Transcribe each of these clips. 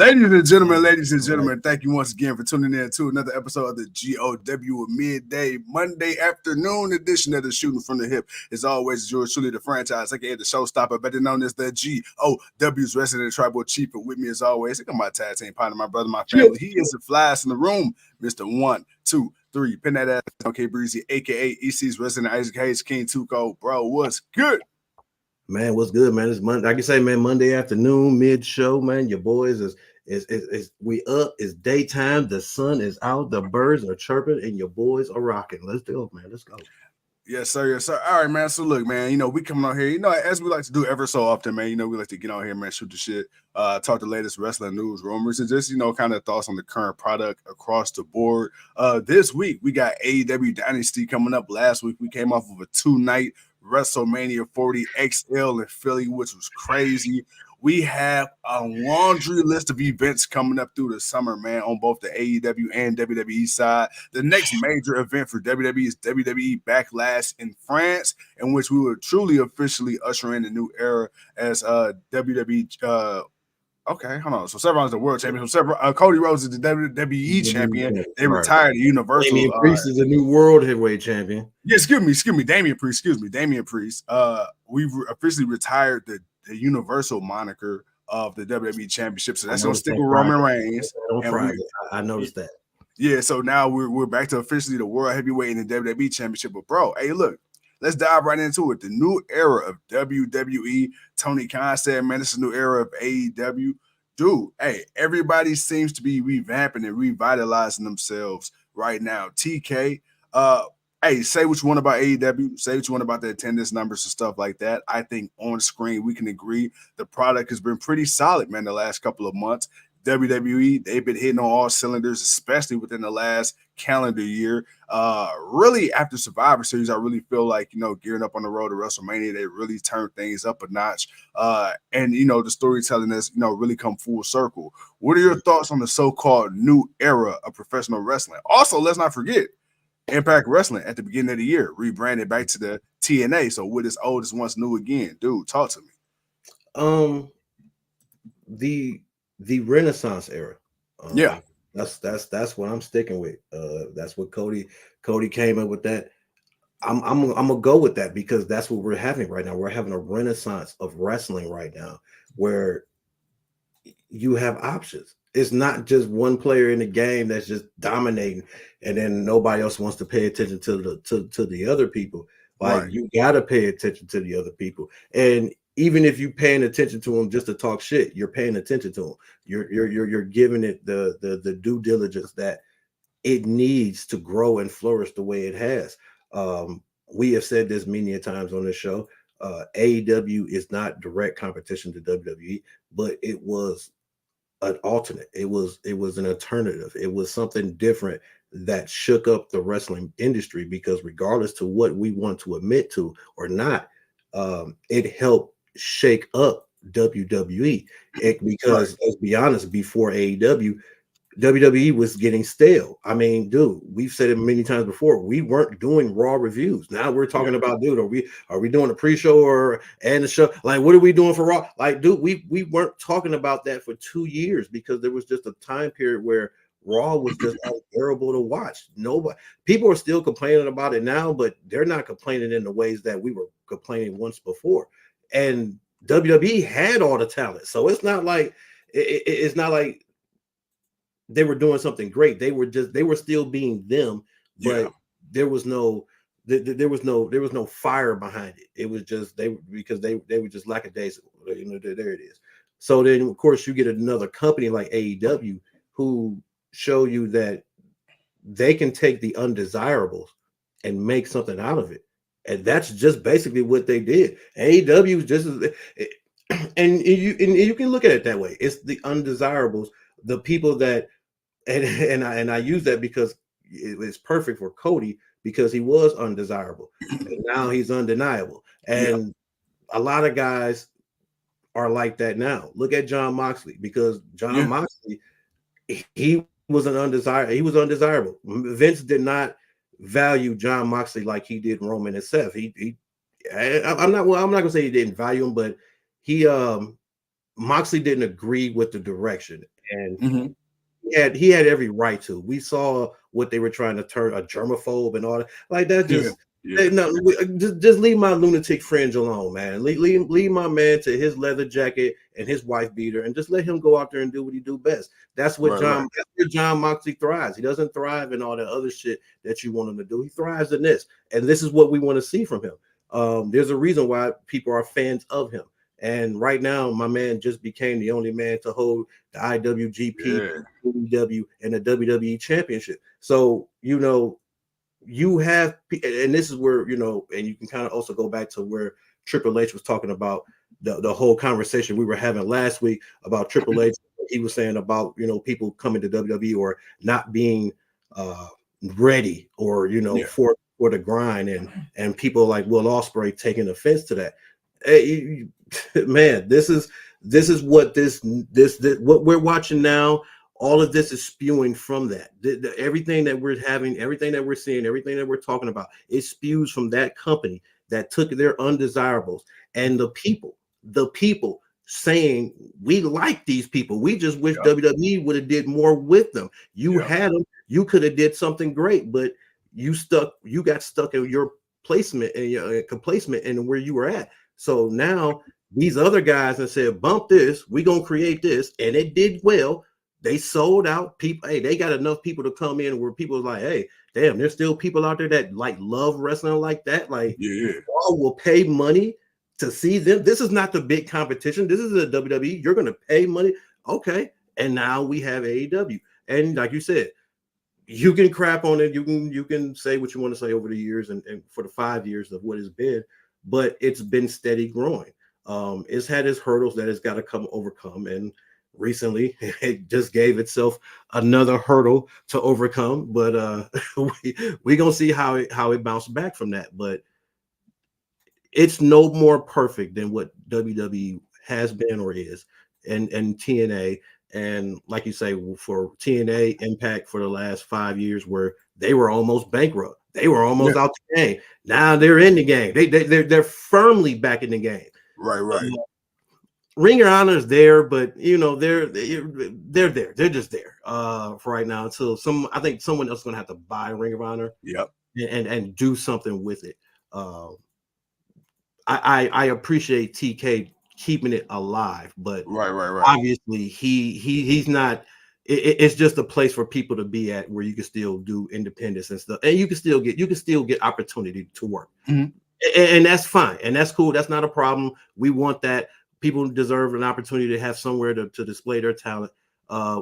Ladies and gentlemen, thank you once again for tuning in to another episode of the GOW Midday Monday afternoon edition of the Shooting from the Hip. As always, yours truly, the franchise, aka the showstopper, better known as the GOW's resident tribal chief. And with me, as always, I got my tag team partner, my brother, my family. He is the flyest in the room, Mr. 1, 2, 3. Pin that ass on K Breezy, aka EC's resident Isaac Hayes, King Tuco. Bro, what's good? Man, what's good, man? It's Monday. Like you say, man, Monday afternoon, mid show, man. Your boys is we up. It's daytime. The sun is out. The birds are chirping, and your boys are rocking. Let's do it, man. Let's go. Yes, sir. Yes, sir. All right, man. So look, man, we coming on here, as we like to do ever so often, man, we like to get on here, man, shoot the shit, talk the latest wrestling news, rumors, and just, kind of thoughts on the current product across the board. This week, we got AEW Dynasty coming up. Last week, we came off of a 2-night WrestleMania 40 XL in Philly, which was crazy. We have a laundry list of events coming up through the summer, man, on both the AEW and WWE side. The next major event for WWE is WWE Backlash in France, in which we will truly officially usher in a new era as WWE. Okay, hold on. So Sevron's the world champion. So Cody Rhodes is the WWE champion. They retired the Universal. Damian Priest is the new world heavyweight champion. Yeah, excuse me, Damian Priest. Damian Priest. We've officially retired the Universal moniker of the WWE Championship. So that's gonna stick with Roman Reigns. I noticed that. Yeah, so now we're back to officially the World Heavyweight and the WWE Championship. But bro, hey, look, let's dive right into it. The new era of WWE. Tony Khan said, man, this is a new era of AEW. Dude, hey, everybody seems to be revamping and revitalizing themselves right now. TK, hey, say what you want about AEW. Say what you want about the attendance numbers and stuff like that. I think on screen we can agree the product has been pretty solid, man, the last couple of months. WWE, they've been hitting on all cylinders, especially within the last calendar year. Really, after Survivor Series, I really feel like, gearing up on the road to WrestleMania, they really turned things up a notch. And the storytelling has, really come full circle. What are your thoughts on the so-called new era of professional wrestling? Also, let's not forget, Impact Wrestling at the beginning of the year rebranded back to the TNA. So what is old is once new again. Dude, talk to me. The Renaissance era. Yeah, that's what I'm sticking with. That's what Cody came up with. That I'm gonna go with that because that's what we're having right now. We're having a renaissance of wrestling right now, where you have options. It's not just one player in the game that's just dominating, and then nobody else wants to pay attention to the other people. Like, right. You got to pay attention to the other people, and even if you're paying attention to them just to talk shit, you're paying attention to them. You're giving it the due diligence that it needs to grow and flourish the way it has. We have said this many times on this show. AEW is not direct competition to WWE, but it was an alternate. It was an alternative. It was something different that shook up the wrestling industry, because regardless to what we want to admit to or not, it helped shake up WWE. Because let's be honest, before AEW, WWE was getting stale. I mean, dude, we've said it many times before. We weren't doing Raw reviews. Now we're talking about, dude, are we doing a pre-show and the show? Like, what are we doing for Raw? Like, dude, we weren't talking about that for 2 years because there was just a time period where Raw was just unbearable to watch. People are still complaining about it now, but they're not complaining in the ways that we were complaining once before. And WWE had all the talent, so it's not like it's not like they were doing something great. They were still being them, but there was no fire behind it. It was just they were just lackadaisical. There it is. So then, of course, you get another company like AEW who show you that they can take the undesirables and make something out of it. And that's just basically what they did. AEW is just and you can look at it that way. It's the undesirables, the people that, and I use that because it's perfect for Cody because he was undesirable and now he's undeniable. Yeah. And a lot of guys are like that now. Look at John Moxley because John Yeah. Moxley, he was an undesirable. He was undesirable. Vince did not value John Moxley like he did Roman and Seth. I'm not gonna say he didn't value him, but he Moxley didn't agree with the direction, and Mm-hmm. he had every right to. We saw what they were trying to turn a germaphobe and all that. Like that just Yeah. no, just leave my lunatic fringe alone, man. Leave my man to his leather jacket and his wife beater, and just let him go out there and do what he do best. That's what Right. That's where John Moxley thrives. He doesn't thrive in all that other shit that you want him to do. He thrives in this, and this is what we want to see from him. There's a reason why people are fans of him. And right now, my man just became the only man to hold the IWGP, Yeah. WWE, and the WWE Championship. So, you have, and this is where, and you can kind of also go back to where Triple H was talking about the whole conversation we were having last week about Triple H. He was saying about, people coming to WWE or not being ready or, for the grind, and people like Will Ospreay taking offense to that. Hey, man, this is what this what we're watching now. All of this is spewing from that. Everything that we're having, everything that we're seeing, everything that we're talking about, it spews from that company that took their undesirables and the people saying we like these people. We just wish WWE would have did more with them. You had them. You could have did something great, but you got stuck in your placement and your complacement and where you were at. So now these other guys that said, bump this, we're going to create this. And it did well. They sold out people. Hey, they got enough people to come in where people are like, hey, damn, there's still people out there that like love wrestling like that. Like, y'all will pay money to see them. This is not the big competition. This is a WWE. You're going to pay money. Okay. And now we have AEW. And like you said, you can crap on it. You can say what you want to say over the years and for the 5 years of what it's been, but it's been steady growing. It's had its hurdles that it's got to overcome, and recently it just gave itself another hurdle to overcome. But we gonna see how it bounced back from that. But it's no more perfect than what WWE has been or is, and TNA. And like you say, for TNA Impact for the last 5 years, where they were almost bankrupt, they were almost out the game. Now they're in the game. They're firmly back in the game. Right. Ring of Honor is there, but they're there. They're just there for right now until I think someone else is gonna have to buy Ring of Honor. And do something with it. I appreciate TK keeping it alive, but right. Obviously he's not. It's just a place for people to be at where you can still do independence and stuff, and you can still get opportunity to work, and that's fine, and that's cool. That's not a problem. We want that. People deserve an opportunity to have somewhere to display their talent,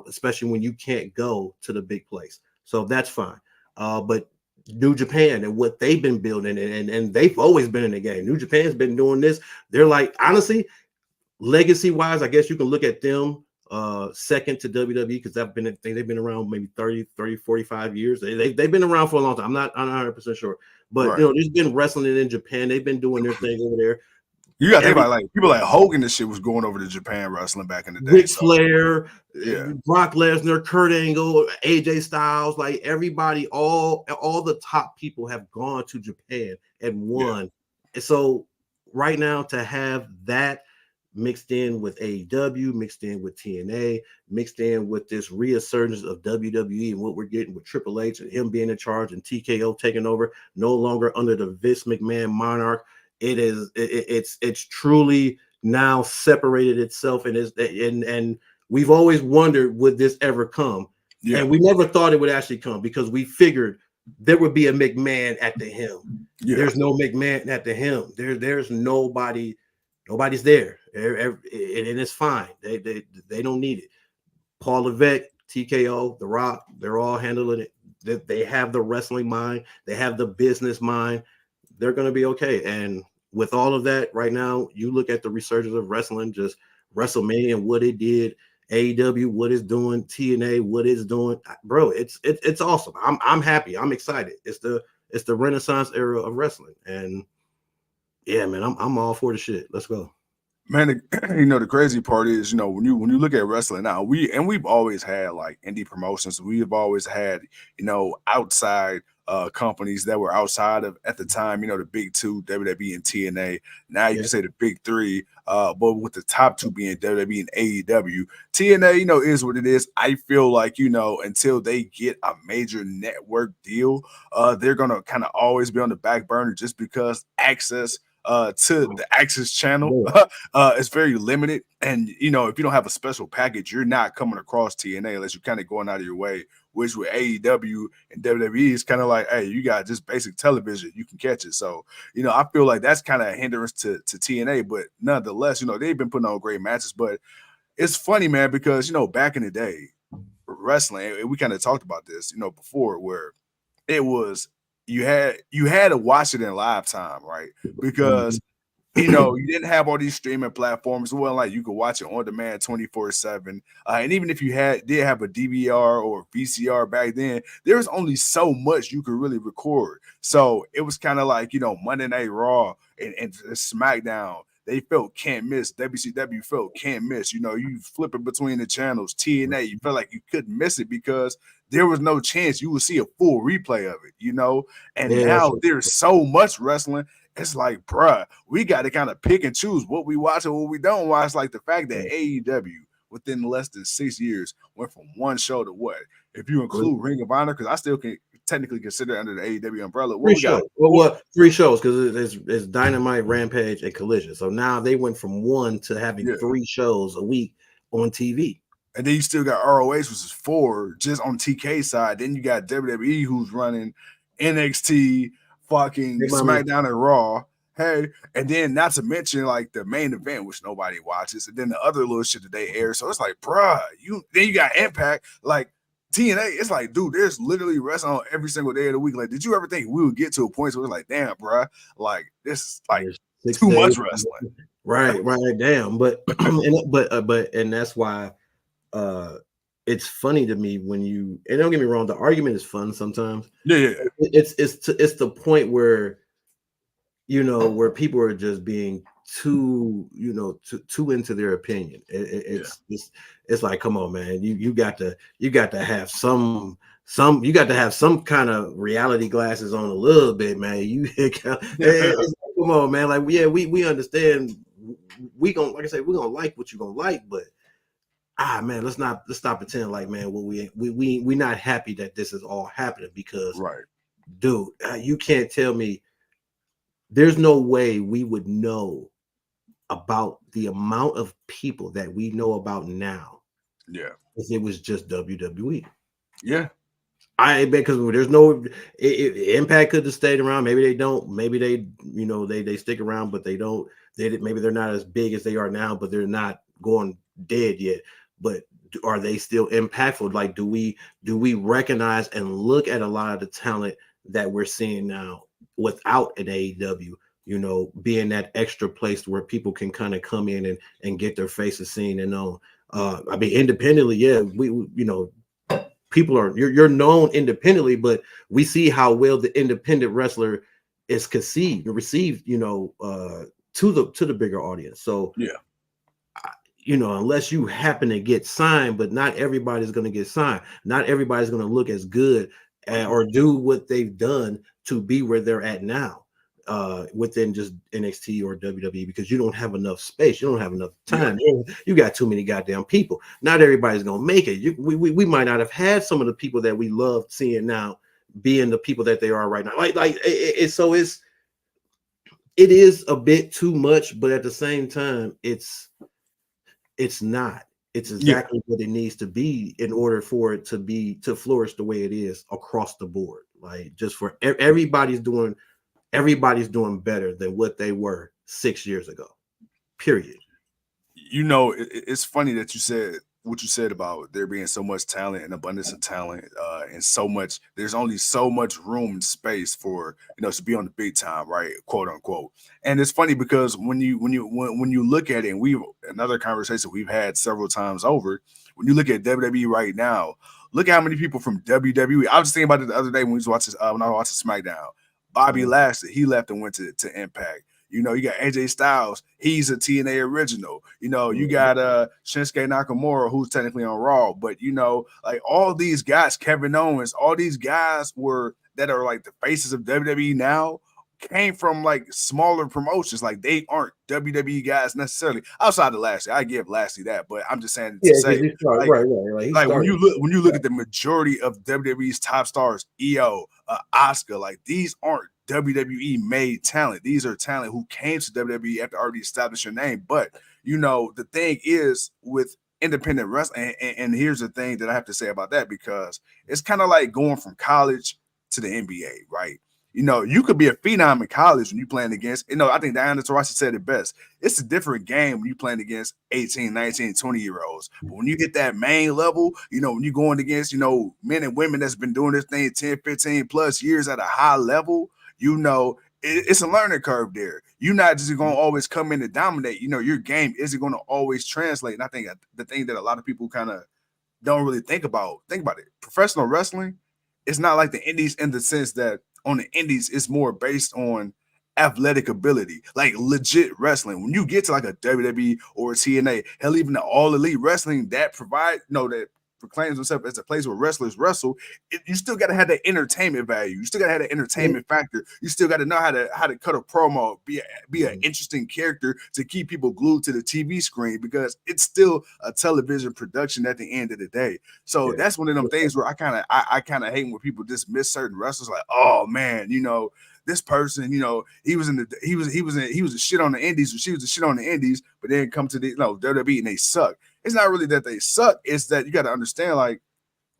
especially when you can't go to the big place. So that's fine. But New Japan and what they've been building, and they've always been in the game. New Japan's been doing this. They're like, honestly, legacy wise, I guess you can look at them second to WWE because they've been around maybe 30, 45 years. They've been around for a long time. I'm not 100% sure, but there's been wrestling in Japan. They've been doing their thing over there. You got to think about like people like Hogan and shit was going over to Japan wrestling back in the day. Ric Flair, Brock Lesnar, Kurt Angle, AJ Styles, like everybody, all the top people have gone to Japan and won. And so right now to have that mixed in with AEW, mixed in with TNA, mixed in with this resurgence of WWE and what we're getting with Triple H and him being in charge and TKO taking over, no longer under the Vince McMahon monarch. It's truly now separated itself and we've always wondered, would this ever come? And we never thought it would actually come because we figured there would be a McMahon at the helm. There's no McMahon at the helm. There's nobody's there, and it's fine. They don't need it. Paul Levesque, TKO, The Rock, they're all handling it. They have the wrestling mind. They have the business mind. They're going to be okay. And with all of that right now, you look at the resurgence of wrestling, just WrestleMania and what it did, AEW, what it's doing, TNA, what it's doing, bro. It's awesome. I'm happy. I'm excited. It's the Renaissance era of wrestling, and yeah, man, I'm all for the shit. Let's go. Man, the crazy part is, when you look at wrestling now, we've always had like indie promotions. We've always had, outside companies that were outside of at the time, the big two, WWE and TNA. Now you Yeah. can say the big three, but with the top two being WWE and AEW. TNA, is what it is. I feel like, until they get a major network deal, they're gonna kind of always be on the back burner just because access to the Access channel it's very limited. And if you don't have a special package, you're not coming across TNA unless you're kind of going out of your way. Which with AEW and WWE is kind of like, hey, you got just basic television, you can catch it. So I feel like that's kind of a hindrance to TNA, but nonetheless, they've been putting on great matches. But it's funny, man, because back in the day, wrestling, and we kind of talked about this, before, where it was you had to watch it in live time, right? Because you didn't have all these streaming platforms. It wasn't like you could watch it on demand 24/7. And even if you did have a DVR or VCR back then, there was only so much you could really record. So it was kind of like, Monday Night Raw and SmackDown. They felt can't miss. WCW felt can't miss. You flip it between the channels. TNA, you felt like you couldn't miss it because there was no chance you would see a full replay of it. And Yeah, now there's so much wrestling. It's like, bruh, we got to kind of pick and choose what we watch and what we don't watch. Like the fact that AEW within less than 6 years went from one show to what? If you include Ring of Honor, because I still can technically consider it under the AEW umbrella. What we got? Well, 3 shows because it's Dynamite, Rampage, and Collision. So now they went from 1 to having 3 shows a week on TV. And then you still got ROH, which is 4 just on TK side. Then you got WWE, who's running NXT, fucking SmackDown and Raw. Hey, and then not to mention like the main event, which nobody watches, and then the other little shit that they air. So it's like, bruh, then you got Impact, like TNA. It's like, dude, there's literally wrestling on every single day of the week. Like, did you ever think we would get to a point where it's like, damn, bruh, like this is like too much wrestling? Right, damn. But and that's why it's funny to me when and don't get me wrong, the argument is fun sometimes. Yeah. It's the point where where people are just being too into their opinion. It's like, come on, man, you got to have some you got to have some kind of reality glasses on a little bit, man. Come on, man. Like, yeah, we understand. We gonna, like I said, we're gonna like what you're gonna like, but man, let's stop pretending like, man, we not happy that this is all happening because, right, dude, you can't tell me there's no way we would know about the amount of people that we know about now. Yeah, if it was just WWE. Yeah. I bet because there's no Impact could have stayed around. Maybe they don't. Maybe they, they stick around, but they don't. Maybe they're not as big as they are now, but they're not going dead yet. But are they still impactful? Like, do we recognize and look at a lot of the talent that we're seeing now without an AEW? Being that extra place where people can kind of come in and get their faces seen and known. I mean, independently, yeah, we people are you're known independently, but we see how well the independent wrestler is received, to the bigger audience. So yeah, unless you happen to get signed, but not everybody's going to get signed. Not everybody's going to look as good or do what they've done to be where they're at now within just NXT or WWE, because you don't have enough space. You don't have enough time. Yeah. You got too many goddamn people. Not everybody's going to make it. We might not have had some of the people that we love seeing now being the people that they are right now. It is a bit too much, but at the same time, it's not. It's exactly what it needs to be in order for it to flourish the way it is across the board. Like, just for everybody's doing better than what they were 6 years ago. Period. It's funny that you said what you said about there being so much talent and abundance of talent, and so much. There's only so much room and space for to be on the big time, right? Quote unquote. And it's funny because when you look at it, and we another conversation we've had several times over. When you look at WWE right now, look at how many people from WWE. I was just thinking about it the other day when we was watching when I was watching SmackDown. Bobby Lashley, he left and went to Impact. You got AJ Styles, he's a TNA original. You got Shinsuke Nakamura, who's technically on Raw, but like all these guys, Kevin Owens, all these guys that are like the faces of WWE now came from like smaller promotions. Like they aren't WWE guys necessarily outside of Lashley. I give Lashley that, but I'm just saying to say right. Like when you look at the majority of WWE's top stars, EO, Asuka, like these aren't WWE made talent. These are talent who came to WWE after already established your name. But the thing is with independent wrestling, and here's the thing that I have to say about that, because it's kind of like going from college to the NBA, right? You could be a phenom in college when you playing against, I think Diana Taurasi said it best. It's a different game when you playing against 18, 19, 20-year-olds. But when you hit that main level, when you're going against, men and women that's been doing this thing 10, 15 plus years at a high level, it's a learning curve there. You're not just going to always come in and dominate. Your game isn't going to always translate. And I think the thing that a lot of people kind of don't really think about it. Professional wrestling, it's not like the indies in the sense that on the indies, it's more based on athletic ability, like legit wrestling. When you get to like a WWE or a TNA, hell, even the All Elite Wrestling that that proclaims themselves as a place where wrestlers wrestle, you still got to have that entertainment value. You still got to have that entertainment factor. You still got to know how to cut a promo, be an interesting character to keep people glued to the TV screen, because it's still a television production at the end of the day. So that's one of them things where I kind of hate when people dismiss certain wrestlers, like, oh man, this person, he was a shit on the indies, or she was a shit on the indies, but then come to the WWE and they suck. It's not really that they suck. It's that you got to understand, like,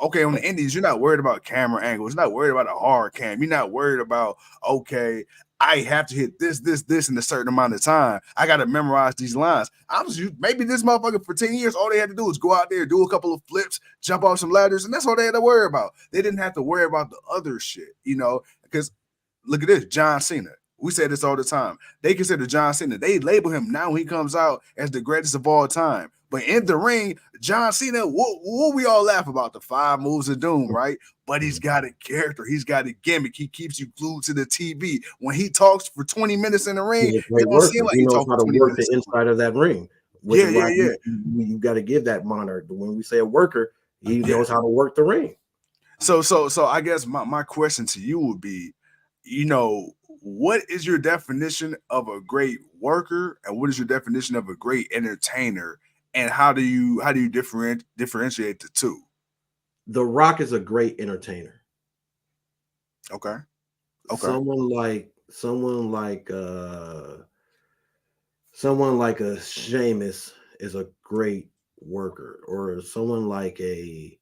okay, on the indies, you're not worried about camera angles. You're not worried about a hard cam. You're not worried about, okay, I have to hit this in a certain amount of time. I got to memorize these lines. Maybe this motherfucker for 10 years, all they had to do was go out there, do a couple of flips, jump off some ladders, and that's all they had to worry about. They didn't have to worry about the other shit, because look at this, John Cena. We say this all the time. They consider John Cena. They label him now when he comes out as the greatest of all time. But in the ring, John Cena, what we all laugh about, the 5 moves of doom, right? But he's got a character. He's got a gimmick. He keeps you glued to the TV. When he talks for 20 minutes in the ring, it don't seem like he knows how to work the inside of that ring. Yeah. You got to give that monitor. When we say a worker, he knows how to work the ring. So I guess my question to you would be, what is your definition of a great worker, and what is your definition of a great entertainer, and how do you differentiate the two? The Rock is a great entertainer. Okay. Someone like a Sheamus is a great worker, or someone like I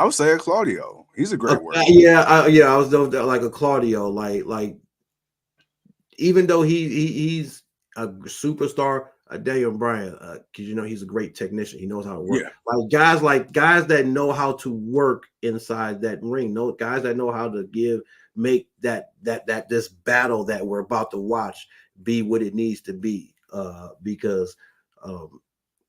would say a Claudio. He's a great worker. I was like a Claudio, like even though he's a superstar, Daniel Bryan, because he's a great technician. He knows how to work. Yeah. Like guys that know how to work inside that ring. Guys that know how to make that this battle that we're about to watch be what it needs to be. Because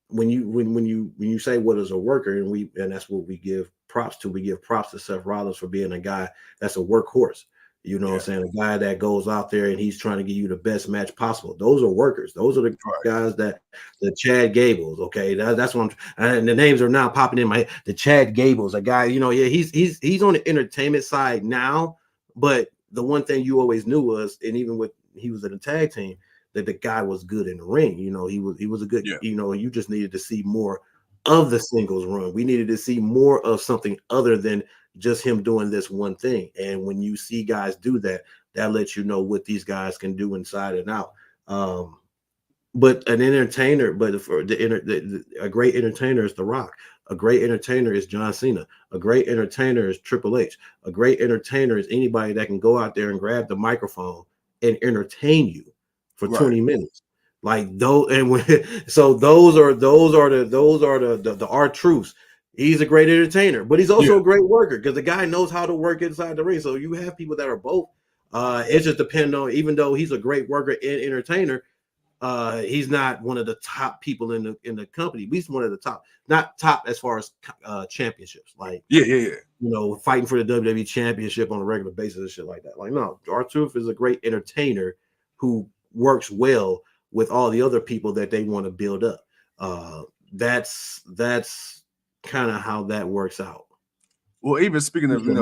when you say what is a worker, and that's what we give props to. We give props to Seth Rollins for being a guy that's a workhorse. What I'm saying? A guy that goes out there and he's trying to give you the best match possible. Those are workers. Those are the guys the Chad Gables. Okay, that's what and the names are now popping in my head. The Chad Gables, a guy, he's on the entertainment side now. But the one thing you always knew was, and even with he was in a tag team, that the guy was good in the ring. He was a good. You just needed to see more of the singles run. We needed to see more of something other than just him doing this one thing. And when you see guys do that, that lets you know what these guys can do inside and out. But an entertainer, a great entertainer is The Rock. A great entertainer is John Cena. A great entertainer is Triple H. A great entertainer is anybody that can go out there and grab the microphone and entertain you for 20 minutes. Like those, and so those are the R-Truths. He's a great entertainer, but he's Yeah. also a great worker because the guy knows how to work inside the ring. So you have people that are both. It just depends on, even though he's a great worker and entertainer, he's not one of the top people in the company. He's one of the top, not top as far as championships. Like, Yeah. fighting for the WWE championship on a regular basis and shit like that. Like, no, R-Truth is a great entertainer who works well with all the other people that they want to build up. That's kind of how that works out. Well, even speaking of speaking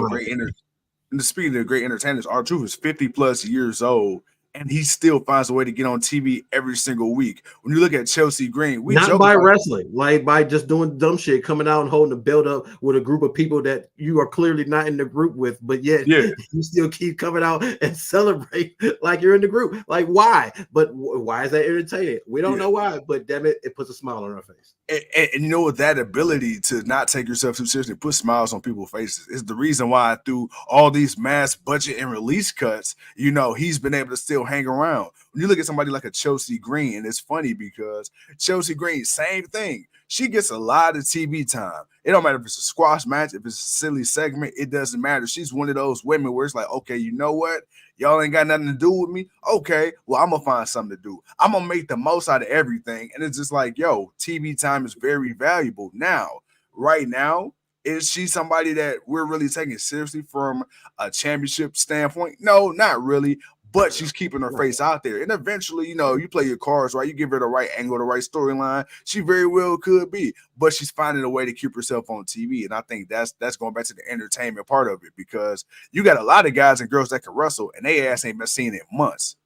of great entertainers, R-Truth is 50 plus years old, and he still finds a way to get on TV every single week. When you look at Chelsea Green, we Not joke by about wrestling, like by just doing dumb shit, coming out and holding the belt up with a group of people that you are clearly not in the group with, but yet yeah. you still keep coming out and celebrate like you're in the group. Like, why? But why is that entertaining? We don't know why, but damn it, it puts a smile on our face. And you know what, that ability to not take yourself too seriously, put smiles on people's faces, is the reason why through all these mass budget and release cuts, he's been able to still hang around. When you look at somebody like a Chelsea Green, and it's funny because Chelsea Green, same thing. She gets a lot of TV time. It don't matter if it's a squash match, if it's a silly segment, it doesn't matter. She's one of those women where it's like, okay, you know what? Y'all ain't got nothing to do with me. Okay, well, I'm gonna find something to do. I'm gonna make the most out of everything. And it's just like, yo, TV time is very valuable. Now, right now, is she somebody that we're really taking seriously from a championship standpoint? No, not really. But she's keeping her face out there. And eventually, you play your cards right, you give her the right angle, the right storyline. She very well could be, but she's finding a way to keep herself on TV. And I think that's going back to the entertainment part of it, because you got a lot of guys and girls that can wrestle, and they ass ain't been seen in months.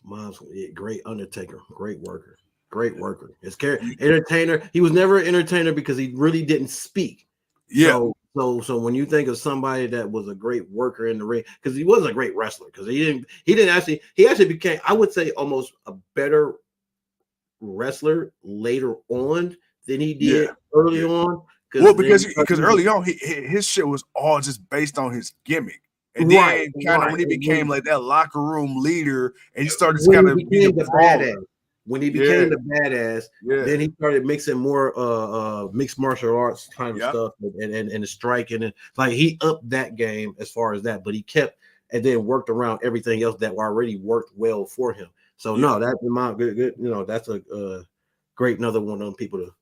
Mom's great Undertaker, great worker, His entertainer. He was never an entertainer because he really didn't speak. Yeah. So when you think of somebody that was a great worker in the ring, because he was a great wrestler, because he actually became, I would say, almost a better wrestler later on than he did early on. Well, because early on, his shit was all just based on his gimmick. And then kind of when he became like that locker room leader, and he started to kind of be the badass. When he became the badass, then he started mixing more mixed martial arts kind of stuff and the striking, and like he upped that game as far as that, but he kept and then worked around everything else that already worked well for him. So no, that's my good. That's a great, another one of them people to.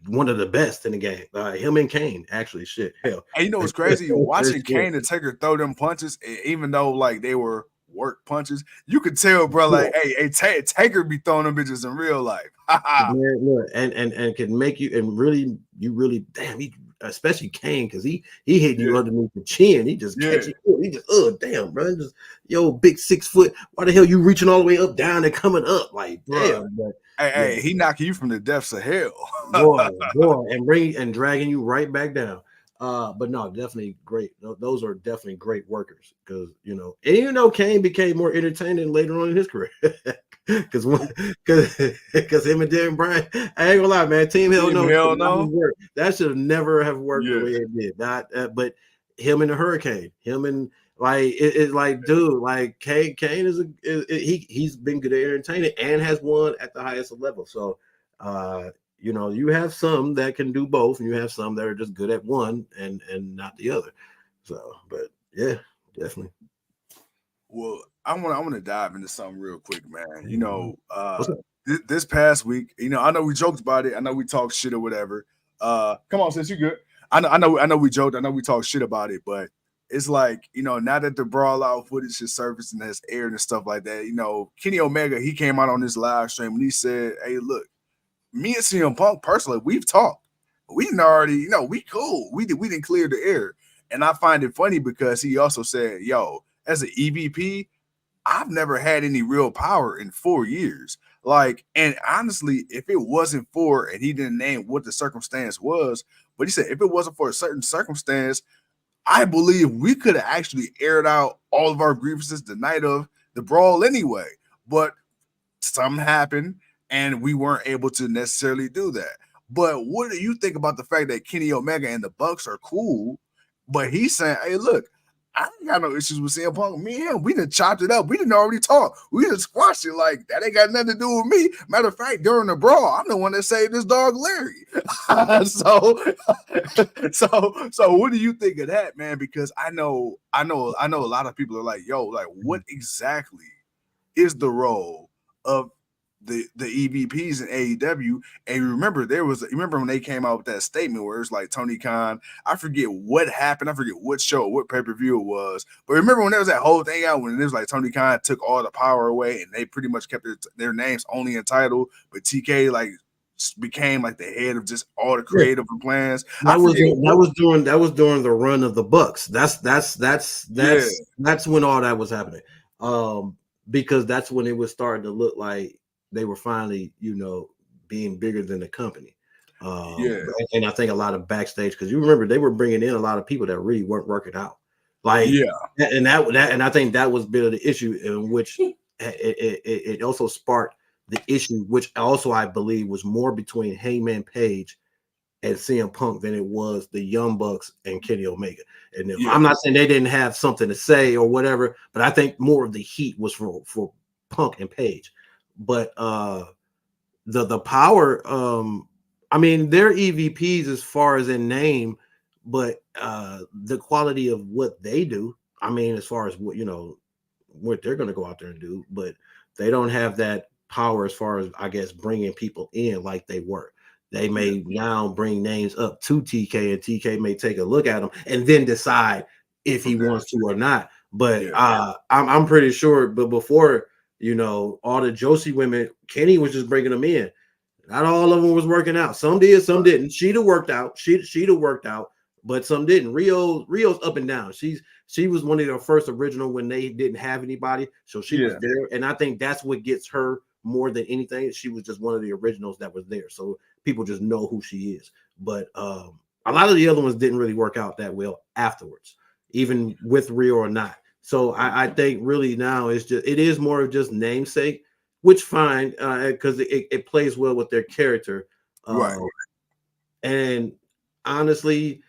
One of the best in the game. Him and Kane, actually, shit, hell. And you know what's crazy? Watching Kane and Taker throw them punches, even though like they were work punches, you could tell, bro. Like, hey, Taker be throwing them bitches in real life. and can make you, and really, damn, especially Kane, because he hit you underneath the chin. He just catch you. He just, damn, bro. Just, big 6 foot. Why the hell you reaching all the way up, down, and coming up? Like, damn, bro. Hey, he knocking you from the depths of hell. boy, and dragging you right back down. But no, definitely great. Those are definitely great workers, because and even though Kane became more entertaining later on in his career, because him and Daniel Bryan, I ain't gonna lie, man, Team Hell No, that should have never have worked the way it did. Not, but him and the Hurricane, him and like it's like, dude, like Kane he's been good at entertaining and has won at the highest level. So you have some that can do both, and you have some that are just good at one and not the other. So, but yeah, definitely. Well, I want to dive into something real quick, man. This past week, I know we joked about it. I know we talked shit or whatever. Come on, sis, you good? I know we joked. I know we talked shit about it, but it's like, now that the Brawl Out footage has surfaced and has aired and stuff like that, Kenny Omega, he came out on this live stream and he said, hey, look, me and CM Punk personally, we've talked. We didn't already, we cool. We didn't clear the air. And I find it funny because he also said, yo, as an EVP, I've never had any real power in 4 years. Like, and honestly, if it wasn't for, and he didn't name what the circumstance was, but he said if it wasn't for a certain circumstance, I believe we could have actually aired out all of our grievances the night of the brawl anyway. But something happened, and we weren't able to necessarily do that. But what do you think about the fact that Kenny Omega and the Bucks are cool, but he's saying, hey, look, I ain't got no issues with CM Punk. Me and him, we done chopped it up. We didn't already talk. We done squashed it. Like, that ain't got nothing to do with me. Matter of fact, during the brawl, I'm the one that saved this dog Larry. So what do you think of that, man? Because I know a lot of people are like, yo, like, what exactly is the role of the EVPs in AEW? And remember when they came out with that statement where it's like Tony Khan, I forget what happened, I forget what show, what pay-per-view it was, but remember when there was that whole thing out when it was like Tony Khan took all the power away and they pretty much kept their names only in title, but TK like became like the head of just all the creative plans. That was during the run of the Bucks. That's when all that was happening. Because that's when it was starting to look like they were finally, being bigger than the company. And I think a lot of backstage, because you remember they were bringing in a lot of people that really weren't working out. And I think that was a bit of the issue in which it also sparked the issue, which also I believe was more between Hangman Page and CM Punk than it was the Young Bucks and Kenny Omega. And I'm not saying they didn't have something to say or whatever, but I think more of the heat was for Punk and Page. But the power, I mean, they're EVPs as far as in name, but the quality of what they do, I mean, as far as what they're going to go out there and do, but they don't have that power as far as, I guess, bringing people in like they were. They may now bring names up to TK, and TK may take a look at them and then decide if he wants to or not. But I'm pretty sure. But before, all the Joshi women, Kenny was just bringing them in. Not all of them was working out. Some did, some didn't. She'd worked out. She'd worked out, but some didn't. Rio's up and down. She was one of the first original when they didn't have anybody, so she was there. And I think that's what gets her more than anything. She was just one of the originals that was there, so people just know who she is. But a lot of the other ones didn't really work out that well afterwards, even with Rio or not. So I think really now it is more of just namesake, which fine, because it plays well with their character. Right. And honestly,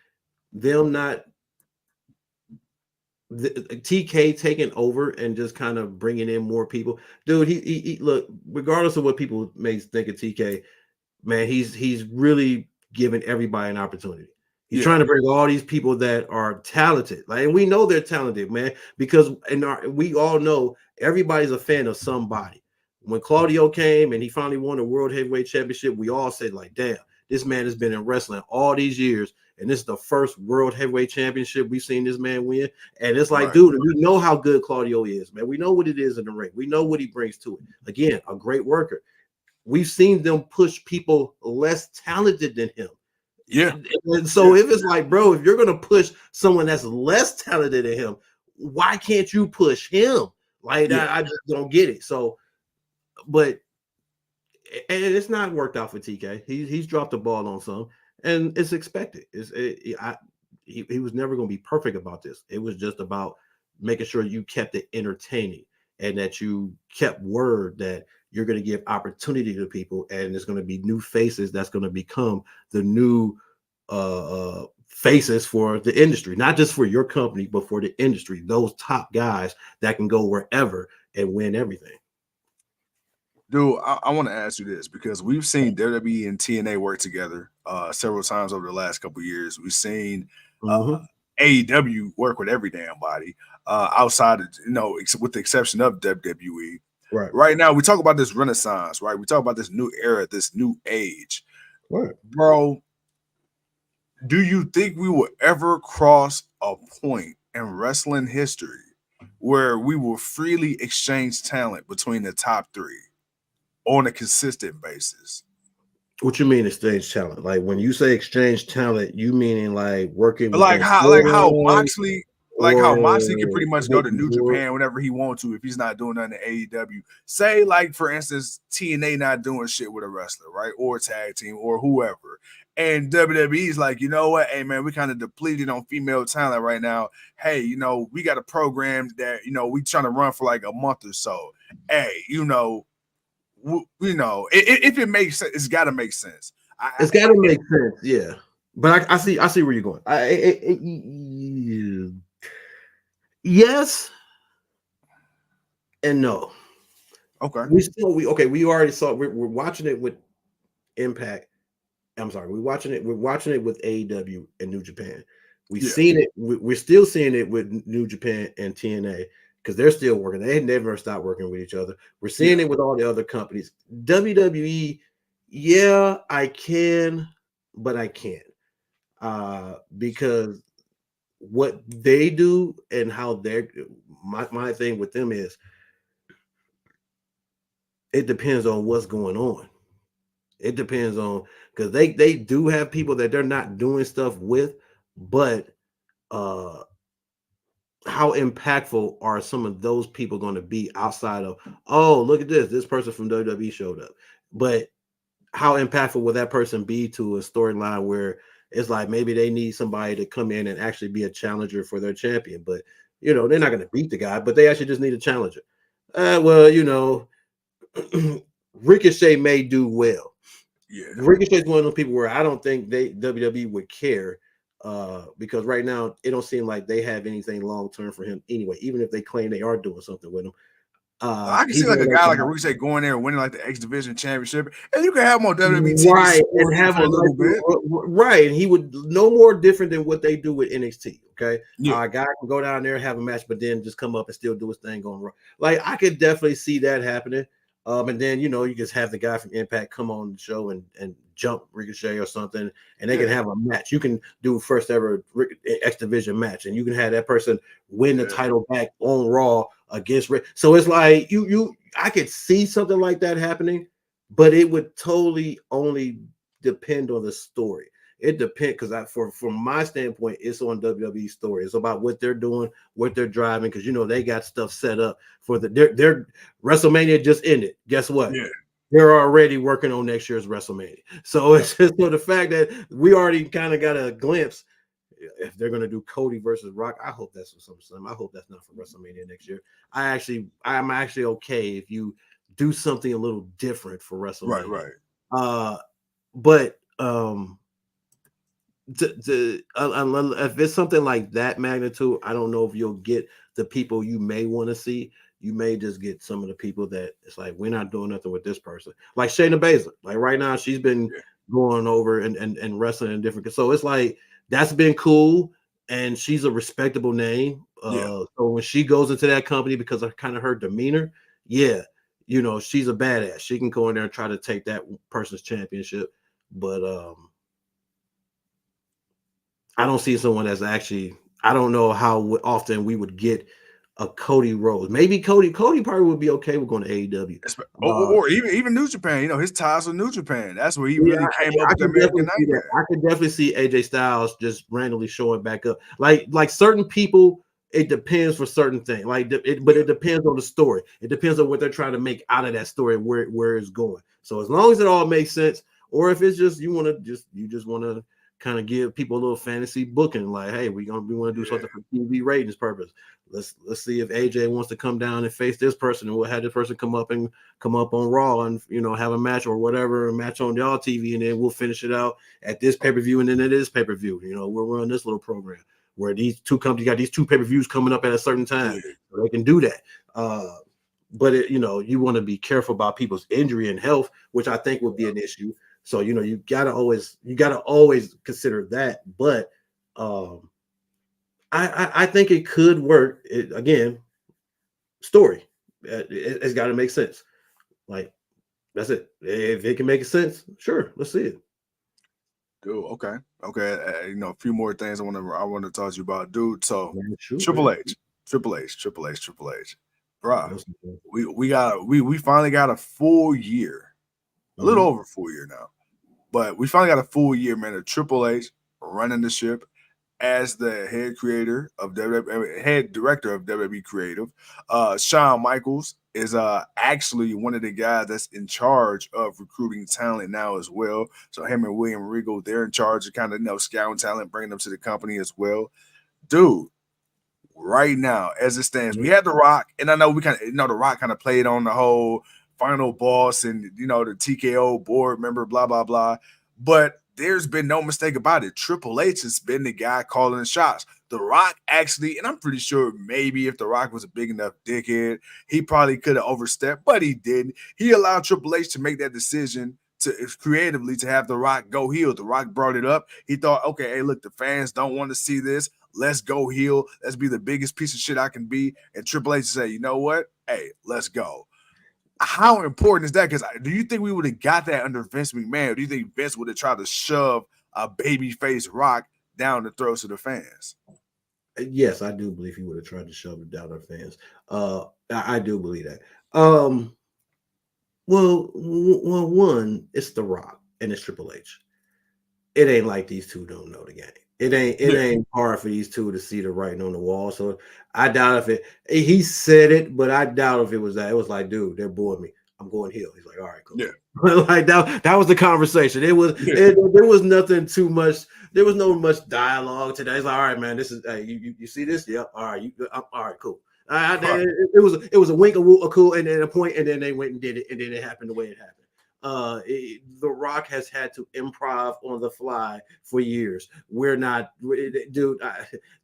them not TK taking over and just kind of bringing in more people, dude. He look, regardless of what people may think of TK, man, he's really giving everybody an opportunity. He's trying to bring all these people that are talented, like, and we know they're talented, man, because we all know everybody's a fan of somebody. When Claudio came and he finally won the World Heavyweight Championship, we all said, like, damn, this man has been in wrestling all these years, and this is the first World Heavyweight Championship we've seen this man win. And it's like, dude, we know how good Claudio is, man. We know what it is in the ring. We know what he brings to it. Again, a great worker. We've seen them push people less talented than him. Yeah. And so if it's like, bro, if you're going to push someone that's less talented than him, why can't you push him? Like, I just don't get it. So, but and it's not worked out for TK. He's dropped the ball on some, and it's expected. He was never going to be perfect about this. It was just about making sure you kept it entertaining and that you kept word that you're going to give opportunity to people, and there's going to be new faces that's going to become the new faces for the industry, not just for your company, but for the industry. Those top guys that can go wherever and win everything. Dude, I want to ask you this because we've seen WWE and TNA work together several times over the last couple of years. We've seen AEW work with every damn body outside of, with the exception of WWE. Right now, we talk about this renaissance, right? We talk about this new era, this new age. Right. Bro, do you think we will ever cross a point in wrestling history where we will freely exchange talent between the top three on a consistent basis? What you mean exchange talent? Like when you say exchange talent, you meaning like working with how Moxley how Moxley can pretty much go to New Japan whenever he wants to if he's not doing nothing in AEW. Say, like, for instance, TNA not doing shit with a wrestler, right? Or tag team or whoever. And WWE's like, you know what? Hey, man, we kind of depleted on female talent right now. Hey, we got a program that, we trying to run for like a month or so. Hey, if it makes sense, it's got to make sense. It's got to make sense, yeah. But I see where you're going. Yes and no. Okay. We already saw we're watching it with Impact. I'm sorry, we're watching it with AEW and New Japan. We've Yeah. seen it, we're still seeing it with New Japan and TNA because they're still working. They never stopped working with each other. We're Yeah. seeing it with all the other companies. WWE, yeah, I can, but I can't. Because what they do and how they're my thing with them is it depends on what's going on. It depends on because they do have people that they're not doing stuff with, but uh how impactful are some of those people going to be outside of, oh, look at this person from WWE showed up. But how impactful will that person be to a storyline where it's like maybe they need somebody to come in and actually be a challenger for their champion, but they're not going to beat the guy, but they actually just need a challenger. Well, Ricochet may do well. Yeah. Ricochet's one of those people where I don't think WWE would care because right now it don't seem like they have anything long term for him anyway. Even if they claim they are doing something with him, I can see he's like one a of those guy like a guys. Ricochet going there and winning like the X Division Championship, and you can have him on WWE TV Right, and sporting have for a a little nice bit. right, and he would no more different than what they do with NXT. Okay, Yeah. a guy can go down there have a match, but then just come up and still do his thing going wrong. Like I could definitely see that happening. And then you just have the guy from Impact come on the show and jump Ricochet or something, and they can Yeah. have a match. You can do first ever X Division match, and you can have that person win the Yeah. title back on Raw against Rick. So it's like I could see something like that happening, but it would totally only depend on the story. It depends because from my standpoint, it's on WWE story. It's about what they're doing, what they're driving, because they got stuff set up for their WrestleMania just ended. Guess what? Yeah. They're already working on next year's WrestleMania. So it's just so the fact that we already kind of got a glimpse. If they're gonna do Cody versus Rock, I hope that's for SummerSlam. I hope that's not for WrestleMania next year. I'm actually okay if you do something a little different for Right. WrestleMania. Right. But if it's something like that magnitude, I don't know if you'll get the people you may want to see. You may just get some of the people that it's like we're not doing nothing with this person, like Shayna Baszler. Like right now, she's been Yeah. going over and wrestling in different. So it's like that's been cool, and she's a respectable name. Yeah. So when she goes into that company because of kind of her demeanor, yeah, she's a badass. She can go in there and try to take that person's championship, but I don't see someone that's actually. I don't know how often we would get a Cody Rhodes. Maybe Cody probably would be okay with going to AEW. Or even New Japan. His ties with New Japan. That's where he Yeah, really came up I with the could American definitely see that. Nightmare. I could definitely see AJ Styles just randomly showing back up. Like certain people, it depends for certain things. But Yeah. it depends on the story. It depends on what they're trying to make out of that story, where it's going. So as long as it all makes sense, or if it's just you just want to kind of give people a little fantasy booking, like, hey, we want to do Yeah. something for TV ratings purpose. Let's see if AJ wants to come down and face this person, and we'll have this person come up on Raw and have a match or whatever, a match on y'all TV, and then we'll finish it out at this pay-per-view, and then it is pay-per-view. We'll run this little program where these two companies got these two pay-per-views coming up at a certain time. Yeah. So they can do that. But you want to be careful about people's injury and health, which I think would be an issue. So you gotta always consider that. But I think it could work. Again, story. It's got to make sense. Like that's it. If it can make sense, sure, let's see it. Dude, okay. A few more things I want to talk to you about, dude. So Man, shoot, Triple man. H, bruh. We finally got a full year, a little over a full year now, but we finally got a full year, man, of Triple H running the ship as the head creator of WWE, head director of WWE Creative. Shawn Michaels is actually one of the guys that's in charge of recruiting talent now as well. So him and William Regal, they're in charge of kind of scouting talent, bringing them to the company as well. Dude, right now, as it stands, we had The Rock, and I know we kind of The Rock kind of played on the whole final boss and the TKO board member, blah blah blah. But there's been no mistake about it. Triple H has been the guy calling the shots. The Rock actually, and I'm pretty sure maybe if The Rock was a big enough dickhead, he probably could have overstepped, but he didn't. He allowed Triple H to make that decision to creatively to have The Rock go heel. The Rock brought it up. He thought, okay, hey, look, the fans don't want to see this. Let's go heel. Let's be the biggest piece of shit I can be. And Triple H said, you know what? Hey, let's go. How important is that? Because do you think we would have got that under Vince McMahon? Or do you think Vince would have tried to shove a babyface Rock down the throats of the fans? Yes, I do believe he would have tried to shove it down our fans. I do believe that. Well, one, it's The Rock and it's Triple H. It ain't like these two don't know the game. It ain't hard for these two to see the writing on the wall. So I doubt if it. He said it, but I doubt if it was that. It was like, dude, they're boring me. I'm going heel. He's like, all right, cool. Yeah. Like that was the conversation. There was nothing too much. There was no much dialogue today. It's like, all right, man, this is you see this? Yep. All right, all right, cool. It was a wink, a cool, and then a point, and then they went and did it, and then it happened the way it happened. The Rock has had to improv on the fly for years. We're not, dude.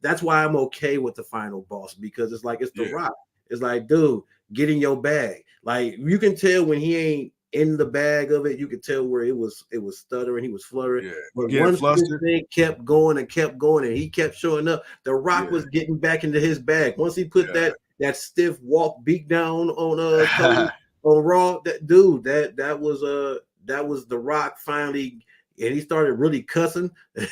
That's why I'm okay with the final boss, because it's like it's The Rock. It's like, dude, get in your bag. Like, you can tell when he ain't in the bag of it. You could tell where it was stuttering, he was fluttering. Yeah. But once this thing kept going, and he kept showing up, The Rock was getting back into his bag. Once he put that stiff walk beat down on on Raw, that was The Rock finally, and he started really cussing and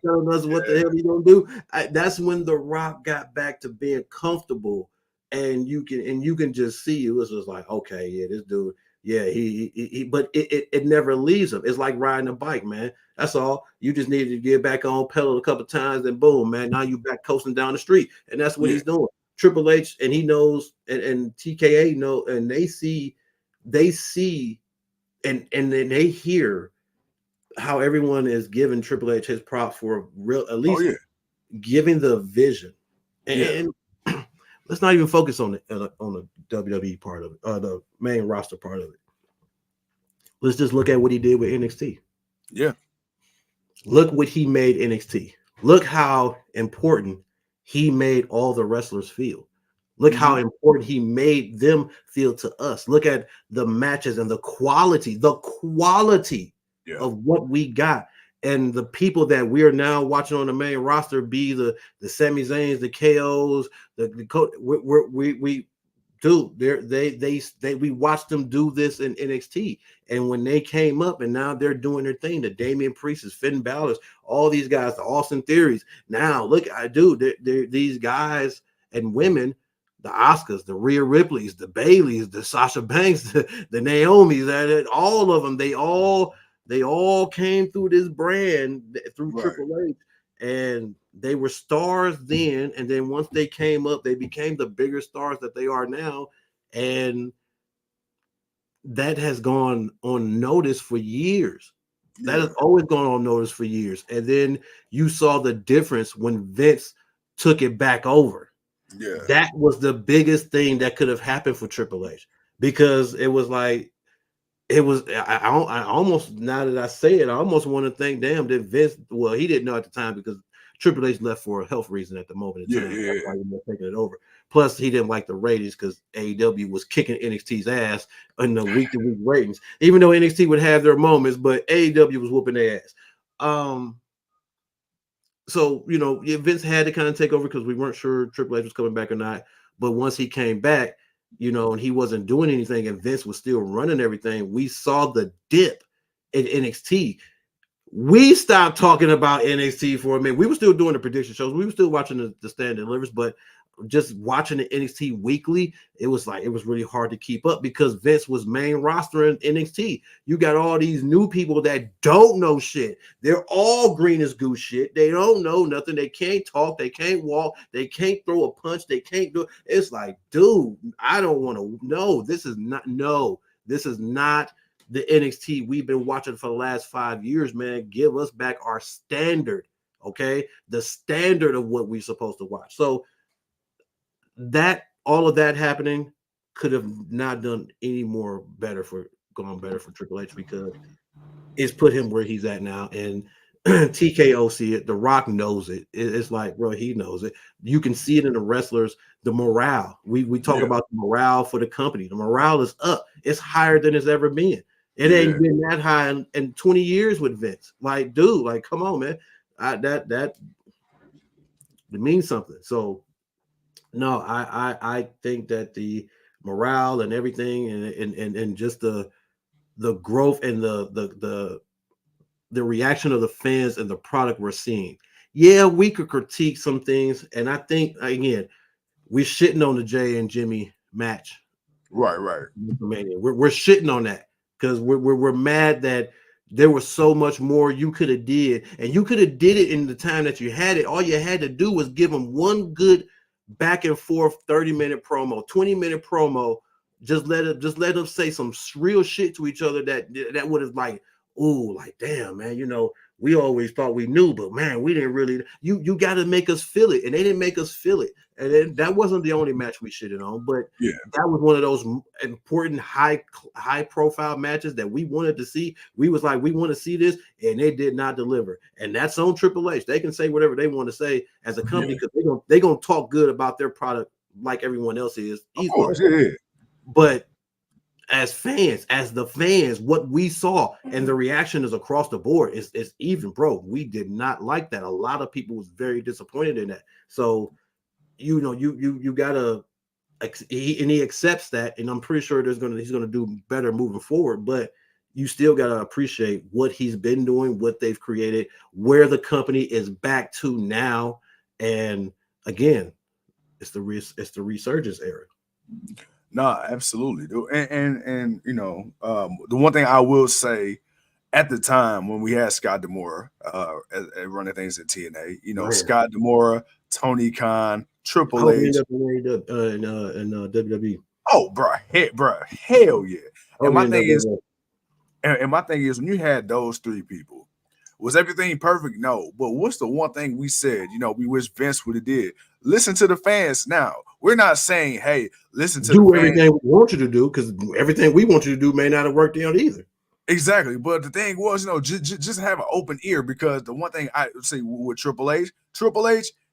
telling us what the hell he gonna do. That's when The Rock got back to being comfortable, and you can just see it was just like, okay, yeah, this dude, yeah, he but it never leaves him. It's like riding a bike, man. That's all. You just needed to get back on pedal a couple times, and boom, man, now you back coasting down the street, and that's what he's doing. Triple H, and he knows, and TKA know, and they see, and then they hear how everyone is giving Triple H his props for real, at least giving the vision. And let's not even focus on the WWE part of it, the main roster part of it. Let's just look at what he did with NXT. Yeah. Look what he made NXT. Look how important he made all the wrestlers feel. Look how important he made them feel to us. Look at the matches and the quality of what we got. And the people that we are now watching on the main roster be the Sami Zayns, the KOs, we watched them do this in NXT. And when they came up and now they're doing their thing, the Damian Priest's, Finn Balor's, all these guys, the Austin Theories. Now, look, these guys and women, the Asukas, the Rhea Ripleys, the Baileys, the Sasha Banks, the Naomis, all of them, they all came through this brand, through Triple H, and they were stars then. And then once they came up, they became the bigger stars that they are now. And that has gone on notice for years. That has always gone on notice for years. And then you saw the difference when Vince took it back over. Yeah. That was the biggest thing that could have happened for Triple H, because it was like, I almost, now that I say it, I almost want to think, damn, did Vince, well, he didn't know at the time, because Triple H left for a health reason at the moment in time. That's why he was taking it over. Plus, he didn't like the ratings, because AEW was kicking NXT's ass in the week-to-week ratings, even though NXT would have their moments, but AEW was whooping their ass. So, Vince had to kind of take over, because we weren't sure Triple H was coming back or not. But once he came back, and he wasn't doing anything, and Vince was still running everything, we saw the dip in NXT. We stopped talking about NXT for a minute. We were still doing the prediction shows. We were still watching the Stand and Delivers, but just watching the NXT weekly, it was really hard to keep up, because Vince was main roster in NXT. You got all these new people that don't know shit. They're all green as goose shit. They don't know nothing. They can't talk. They can't walk. They can't throw a punch. They can't do it. It's like, dude, I don't want to know. This is not the NXT we've been watching for the last 5 years, man. Give us back our standard, okay? The standard of what we're supposed to watch. So that, all of that happening could have not done any more better for Triple H, because it's put him where he's at now. And TKO see it. The Rock knows it. It's like, bro, he knows it. You can see it in the wrestlers. The morale. We talk Yeah, about the morale for the company. The morale is up. It's higher than it's ever been. It yeah. ain't been that high in 20 years with Vince. Like, dude, like, come on, man. That it means something. So no, I think that the morale and everything and just the growth and the reaction of the fans and the product we're seeing. Yeah, we could critique some things, and I think again we're shitting on the Jay and Jimmy match. Right, right. We're shitting on that because we're mad that there was so much more you could have did, and you could have did it in the time that you had it. All you had to do was give them one good back and forth 30-minute promo, 20-minute promo. Just let them say some real shit to each other that would have like, ooh, like damn, man, we always thought we knew, but man, we didn't really. You got to make us feel it, and they didn't make us feel it. And then that wasn't the only match we shitted on, but Yeah. that was one of those important high profile matches that we wanted to see. We was like, we want to see this, and they did not deliver. And that's on Triple H. They can say whatever they want to say as a company because they're gonna talk good about their product like everyone else is. Of course, yeah. But as the fans, what we saw and the reaction is across the board is even, bro. We did not like that. A lot of people was very disappointed in that. So you gotta, he accepts that, and I'm pretty sure he's gonna do better moving forward. But you still gotta appreciate what he's been doing, what they've created, where the company is back to now, and again, it's the resurgence era. No, absolutely, dude. And the one thing I will say at the time when we had Scott Demora at running things at TNA, Man, Scott Demora, Tony Khan, I Triple hope he H. ends up in WWE. Oh, bro, hell yeah. I And hope he my ends up thing is, there. and my thing is, when you had those three people, was everything perfect? No. But what's the one thing we said? We wish Vince would have did. Listen to the fans now. We're not saying, hey, listen to the Do fans. everything we want you to do, because everything we want you to do may not have worked out either. Exactly. But the thing was, just have an open ear, because the one thing I say with Triple H,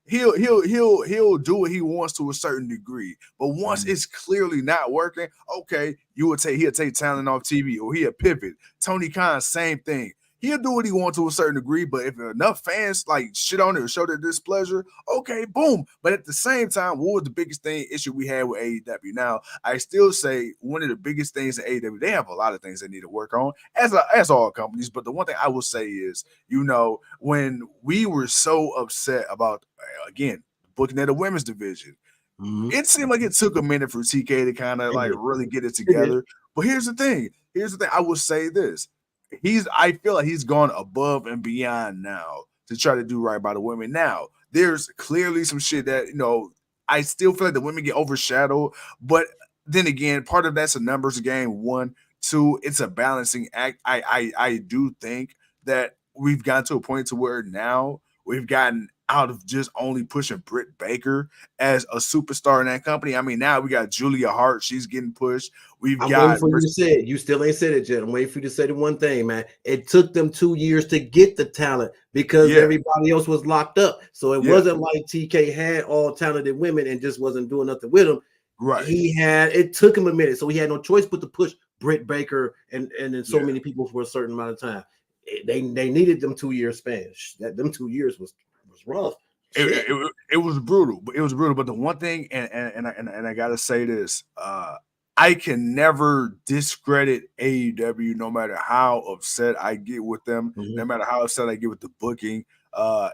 he'll do what he wants to a certain degree. But once it's clearly not working, okay, he'll take talent off TV, or he'll pivot. Tony Khan, same thing. He'll do what he wants to a certain degree, but if enough fans like shit on it or show their displeasure, okay, boom. But at the same time, what was the biggest issue we had with AEW? Now, I still say one of the biggest things in AEW, they have a lot of things they need to work on, as all companies. But the one thing I will say is, when we were so upset about, again, booking at the women's division, it seemed like it took a minute for TK to kind of like really get it together. But here's the thing. I will say this. I feel like he's gone above and beyond now to try to do right by the women. Now, there's clearly some shit that, I still feel like the women get overshadowed. But then again, part of that's a numbers game. One, two, it's a balancing act. I do think that we've gotten to a point to where now we've gotten out of just only pushing Britt Baker as a superstar in that company. I mean, now we got Julia Hart. She's getting pushed. I'm waiting for you to say it. You still ain't said it yet. I'm waiting for you to say the one thing, man. It took them 2 years to get the talent because everybody else was locked up. So it wasn't like TK had all talented women and just wasn't doing nothing with them. Right. It took him a minute. So he had no choice but to push Britt Baker and then so many people for a certain amount of time. They needed them 2 year span. Them 2 years was rough. It was brutal. But the one thing, and I gotta say this, I can never discredit AEW, no matter how upset I get with them, no matter how upset I get with the booking,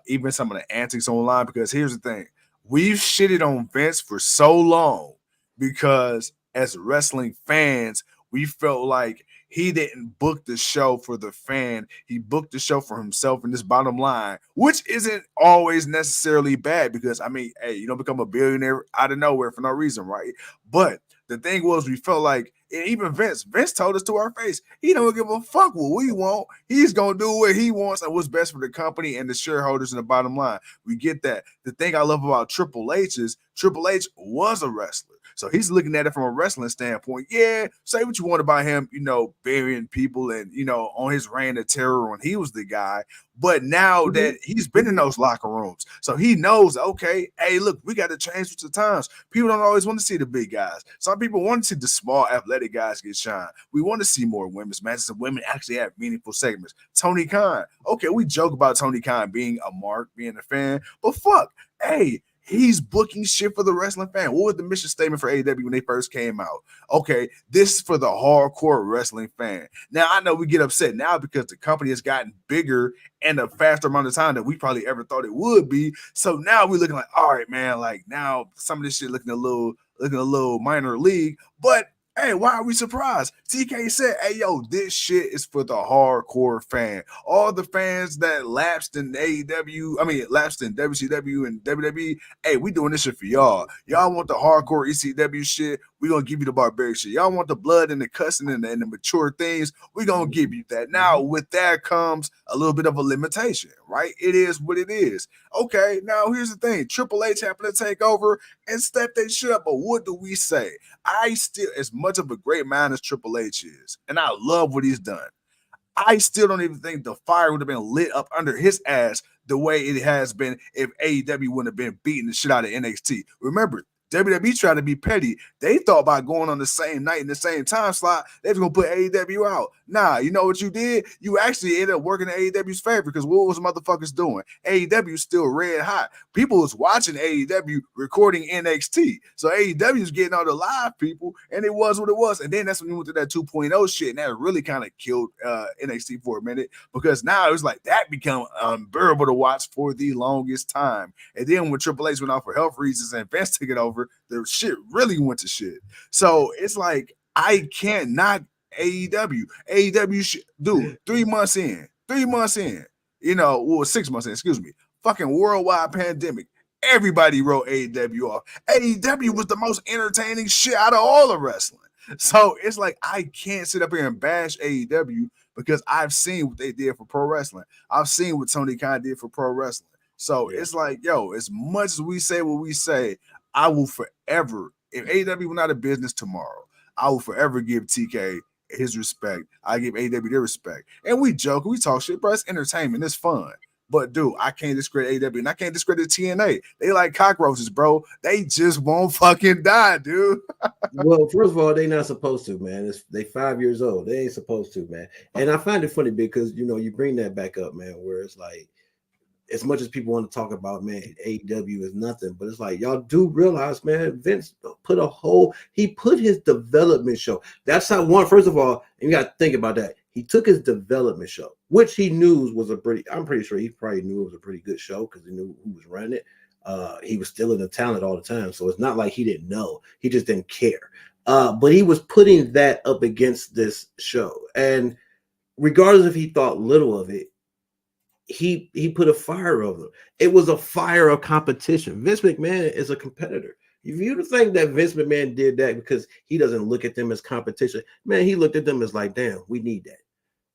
even some of the antics online. Because here's the thing: we've shitted on Vince for so long because as wrestling fans, we felt like he didn't book the show for the fan. He booked the show for himself and this bottom line, which isn't always necessarily bad because, I mean, hey, you don't become a billionaire out of nowhere for no reason, right? But the thing was, we felt like And even Vince told us to our face, he don't give a fuck what we want. He's gonna do what he wants and what's best for the company and the shareholders and the bottom line. We get that. The thing I love about Triple H is Triple H was a wrestler. So he's looking at it from a wrestling standpoint. Yeah, say what you want about him, burying people and, on his reign of terror when he was the guy. But now that he's been in those locker rooms, so he knows, okay, hey, look, we got to change with the times. People don't always want to see the big guys. Some people want to see the small athletic guys get shine. We want to see more women's matches and women actually have meaningful segments. Tony Khan, okay, we joke about Tony Khan being a mark, being a fan, but fuck, hey, he's booking shit for the wrestling fan. What was the mission statement for AEW when they first came out? Okay, this is for the hardcore wrestling fan. Now, I know we get upset now because the company has gotten bigger in a faster amount of time than we probably ever thought it would be. So now we're looking like, all right, man, like now some of this shit looking a little minor league, but hey, why are we surprised? TK said, hey, yo, this shit is for the hardcore fan. All the fans that lapsed in lapsed in WCW and WWE, hey, we doing this shit for y'all. Y'all want the hardcore ECW shit, we gonna give you the barbaric shit. Y'all want the blood and the cussing and the mature things, we gonna give you that. Now, with that comes a little bit of a limitation, right? It is what it is. Okay, now here's the thing. Triple H happened to take over and step that shit up, but what do we say? I still, as much of a great man as Triple H is, and I love what he's done, I still don't even think the fire would have been lit up under his ass the way it has been if AEW wouldn't have been beating the shit out of NXT. Remember, WWE tried to be petty. They thought by going on the same night in the same time slot, they was going to put AEW out. Nah, you know what you did? You actually ended up working in AEW's favor because what was motherfuckers doing? AEW still red hot. People was watching AEW recording NXT. So AEW was getting all the live people, and it was what it was. And then that's when you went to that 2.0 shit, and that really kind of killed NXT for a minute because now it was like that become unbearable to watch for the longest time. And then when Triple H went off for health reasons and Vince took it over, the shit really went to shit. So it's like I can't knock AEW. AEW dude, 3 months in, 6 months in, excuse me, fucking worldwide pandemic. Everybody wrote AEW off. AEW was the most entertaining shit out of all of wrestling. So it's like I can't sit up here and bash AEW because I've seen what they did for pro wrestling. I've seen what Tony Khan did for pro wrestling. So it's like, yo, as much as we say what we say, I will forever, if AEW went out of business tomorrow, I will forever give TK his respect. I give AEW their respect. And we joke, we talk shit, bro. It's entertainment. It's fun. But, dude, I can't discredit AEW and I can't discredit TNA. They like cockroaches, bro. They just won't fucking die, dude. Well, first of all, they not supposed to, man. They 5 years old. They ain't supposed to, man. And I find it funny because, you bring that back up, man, where it's like, as much as people want to talk about, man, AEW is nothing, but it's like y'all do realize, man, Vince he put his development show. That's how first of all, and you got to think about that. He took his development show, which he knew was I'm pretty sure he probably knew it was a pretty good show because he knew who was running it. He was still in the talent all the time. So it's not like he didn't know. He just didn't care. But he was putting that up against this show. And regardless if he thought little of it, he put a fire over them. It was a fire of competition. Vince McMahon is a competitor. If you think that Vince McMahon did that because he doesn't look at them as competition, man, he looked at them as like, damn, we need that.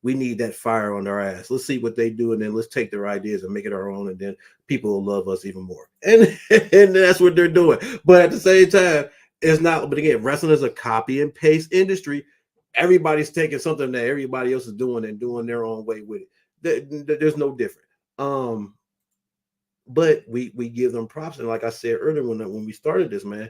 We need that fire on their ass. Let's see what they do, and then let's take their ideas and make it our own, and then people will love us even more. And that's what they're doing. But at the same time, it's not. But again, wrestling is a copy and paste industry. Everybody's taking something that everybody else is doing and doing their own way with it. There's no different. But we give them props, and like I said earlier when we started this, man,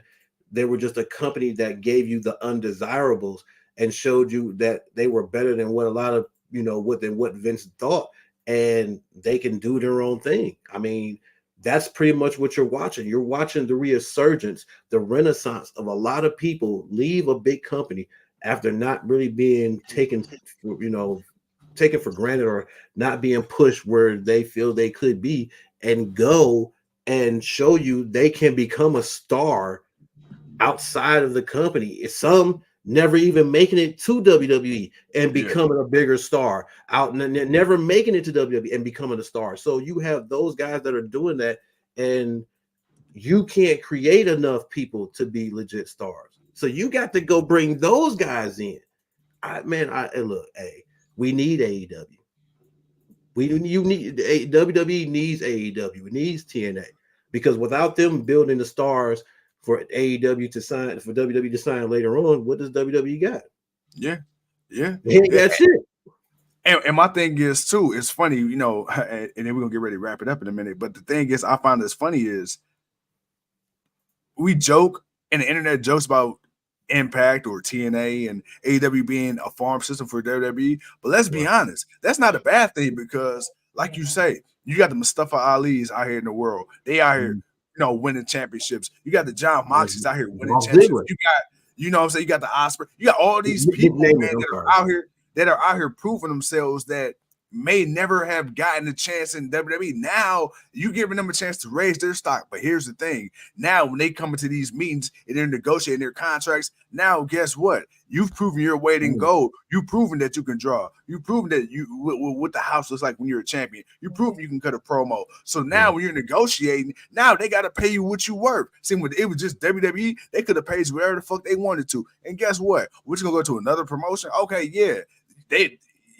they were just a company that gave you the undesirables and showed you that they were better than what a lot of what Vince thought, and they can do their own thing. I mean, that's pretty much what you're watching. You're watching the resurgence, the renaissance of a lot of people leave a big company after not really being taken for granted or not being pushed where they feel they could be, and go and show you they can become a star outside of the company. Some never even making it to WWE and becoming a bigger star out, and never making it to WWE and becoming a star. So you have those guys that are doing that, and you can't create enough people to be legit stars. So you got to go bring those guys in. Look, hey, we need AEW. WWE needs AEW. It needs TNA because without them building the stars for AEW to sign, for WWE to sign later on, what does WWE got? Yeah, yeah. They ain't got shit. And my thing is too, it's funny, you know, and then we're gonna get ready to wrap it up in a minute. But the thing is, I find this funny is we joke and the internet jokes about Impact or TNA and AEW being a farm system for WWE. But let's be honest, that's not a bad thing because, like you say, you got the Mustafa Ali's out here in the world. They out here, you know, winning championships. You got the John Moxleys out here winning championships. You got, you know what I'm saying? You got the Osprey. You got all these people, man, that are out here proving themselves that may never have gotten a chance in WWE. Now you giving them a chance to raise their stock. But here's the thing. Now, when they come into these meetings and they're negotiating their contracts, now guess what? You've proven your weight in gold. You've proven that you can draw. You've proven that you what the house looks like when you're a champion. You've proven you can cut a promo. So now when you're negotiating, now they got to pay you what you worth. See, when it was just WWE, they could have paid you whatever the fuck they wanted to. And guess what? We're just gonna go to another promotion. Okay, yeah.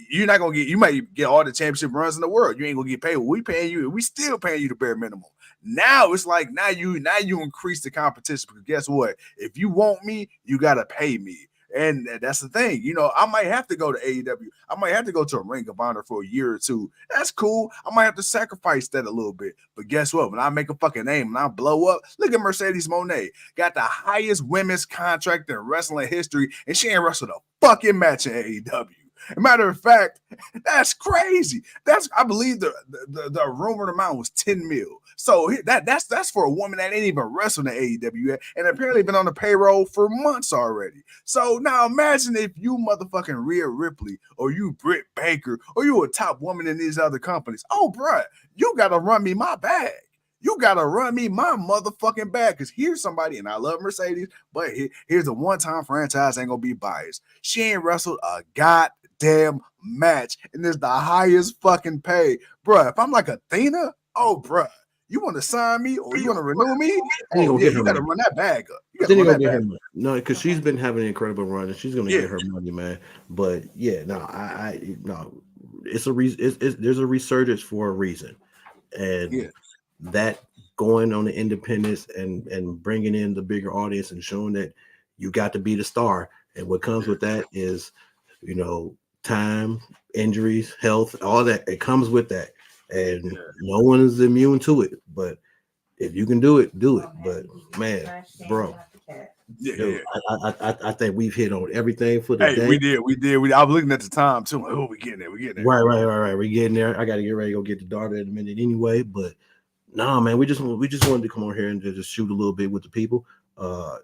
You're not gonna get, you might get all the championship runs in the world. You ain't gonna get paid. We paying you, we still paying you the bare minimum. Now it's like now you increase the competition because guess what? If you want me, you gotta pay me. And that's the thing, you know. I might have to go to AEW. I might have to go to a Ring of Honor for a year or two. That's cool. I might have to sacrifice that a little bit. But guess what? When I make a fucking name and I blow up, look at Mercedes Moné. Got the highest women's contract in wrestling history, and she ain't wrestled a fucking match in AEW. As a matter of fact, that's crazy. I believe the rumored amount was 10 mil. So that's for a woman that ain't even wrestled in AEW and apparently been on the payroll for months already. So now imagine if you motherfucking Rhea Ripley or you Britt Baker or you a top woman in these other companies. Oh, bruh, you gotta run me my bag. You gotta run me my motherfucking bag because here's somebody, and I love Mercedes, but here's a one-time franchise ain't gonna be biased. She ain't wrestled a goddamn match, and it's the highest fucking pay, bruh. If I'm like Athena, oh, bruh, you want to sign me or you want to renew me? Oh, yeah, you gotta run that bag up. You gotta run that bag up. No, because she's been having an incredible run, and she's gonna get her money, man. But yeah, no, it's a reason. There's a resurgence for a reason, and that going on the independents and bringing in the bigger audience and showing that you got to be the star, and what comes with that is, you know, time, injuries, health, all that. It comes with that, and no one is immune to it. But if you can do it, do it. But man, bro, dude, I think we've hit on everything for the day. We did. I was looking at the time too. Oh, we getting there. Right. We're getting there. I got to get ready to go get the daughter in a minute anyway. But no, man, we just wanted to come on here and just shoot a little bit with the people.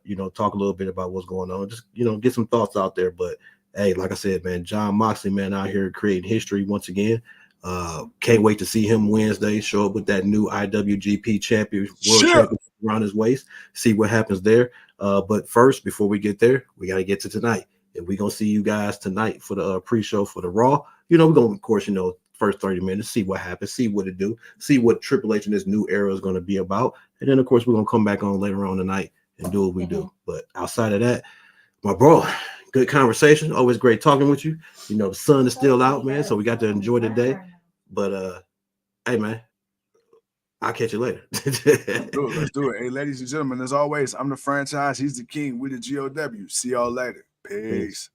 You know, talk a little bit about what's going on. Just, you know, get some thoughts out there. But hey, like I said, man, Jon Moxley, man, out here creating history once again. Can't wait to see him Wednesday show up with that new IWGP champion, world championship around his waist. See what happens there. But first, before we get there, we got to get to tonight, and we're gonna see you guys tonight for the pre-show for the Raw. You know, we're gonna, of course, you know, first 30 minutes, see what happens, see what it do, see what Triple H in this new era is going to be about. And then, of course, we're going to come back on later on tonight and do what we do. But outside of that, my bro, good conversation. Always great talking with you. You know, the sun is still out, man, so we got to enjoy the day. But, hey, man, I'll catch you later. Let's do it. Hey, ladies and gentlemen, as always, I'm the franchise. He's the king. We the GOW. See y'all later. Peace.